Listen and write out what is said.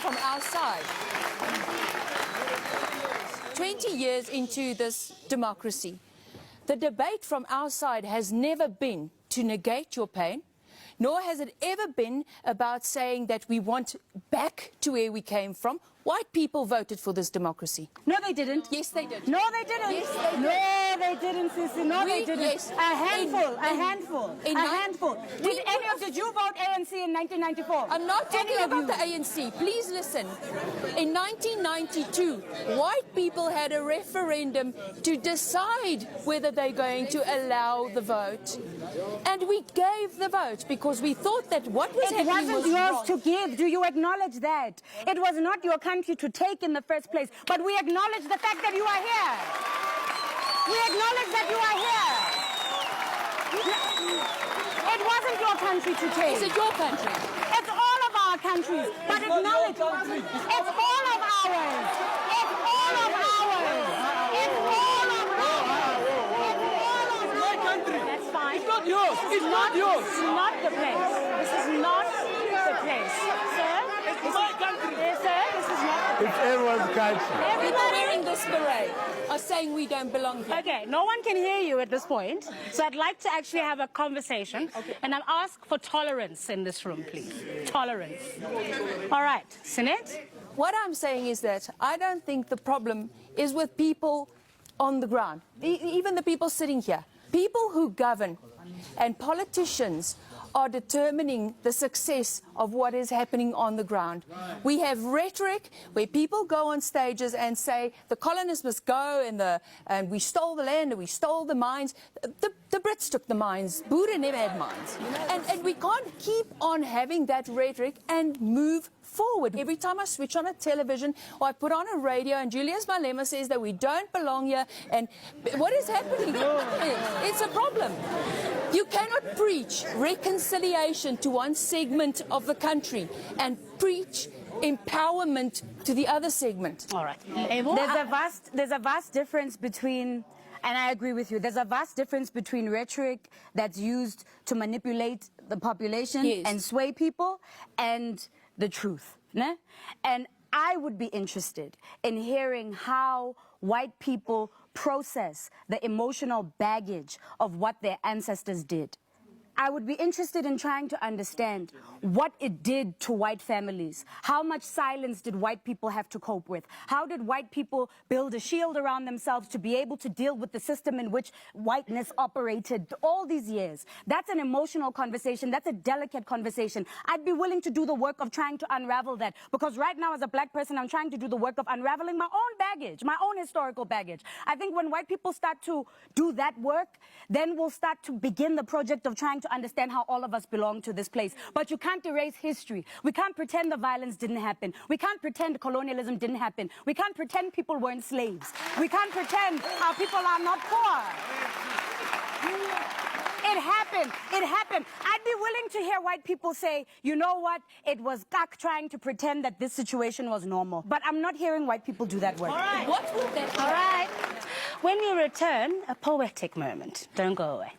from our side. 20 years into this democracy, the debate from our side has never been to negate your pain, nor has it ever been about saying that we want back to where we came from. White people voted for this democracy. No, they didn't. Yes, they did. No, they didn't. Yes, they did. No, they didn't, Sissy. No, they didn't. Yes. A handful. Did you vote ANC in 1994? I'm not talking about the ANC. Please listen. In 1992, white people had a referendum to decide whether they're going to allow the vote. And we gave the vote because we thought that what was happening was wrong. It wasn't yours to give. Do you acknowledge that? It was not your country to take in the first place. But we acknowledge the fact that you are here. We acknowledge that you are here. It wasn't your country to take. Is it your country? It's all of our countries. But acknowledge it's all of ours. It's all of ours. It's all of ours. It's all of my country. That's fine. It's not yours. It's not yours. This is not the place. This is not the place. Sir? It's my country. Yes, sir. This is not the place. It's everyone's country. People wearing this beret are saying we don't belong here. Okay, no one can hear you at this point, so I'd like to actually have a conversation, and I'll ask for tolerance in this room, please. Tolerance. All right, Sinet? What I'm saying is that I don't think the problem is with people on the ground, even the people sitting here. People who govern and politicians are determining the success of what is happening on the ground. We have rhetoric where people go on stages and say the colonists must go and we stole the land and we stole the mines. The Brits took the mines. Buddha never had mines. And we can't keep on having that rhetoric and move forward. Every time I switch on a television or I put on a radio and Julius Malema says that we don't belong here, and what is happening? It's a problem. You cannot preach reconciliation to one segment of the country and preach empowerment to the other segment. All right. There's a vast difference between, and I agree with you, there's a vast difference between rhetoric that's used to manipulate the population and sway people and the truth. Ne? And I would be interested in hearing how white people process the emotional baggage of what their ancestors did. I would be interested in trying to understand what it did to white families. How much silence did white people have to cope with? How did white people build a shield around themselves to be able to deal with the system in which whiteness operated all these years? That's an emotional conversation. That's a delicate conversation. I'd be willing to do the work of trying to unravel that, because right now as a black person, I'm trying to do the work of unraveling my own baggage, my own historical baggage. I think when white people start to do that work, then we'll start to begin the project of trying to understand how all of us belong to this place. But you can't erase history. We can't pretend the violence didn't happen. We can't pretend colonialism didn't happen. We can't pretend people weren't slaves. We can't pretend our people are not poor. It happened. It happened. I'd be willing to hear white people say, you know what, it was Kak trying to pretend that this situation was normal. But I'm not hearing white people do that work. All right. What would that be? All right. When you return, a poetic moment. Don't go away.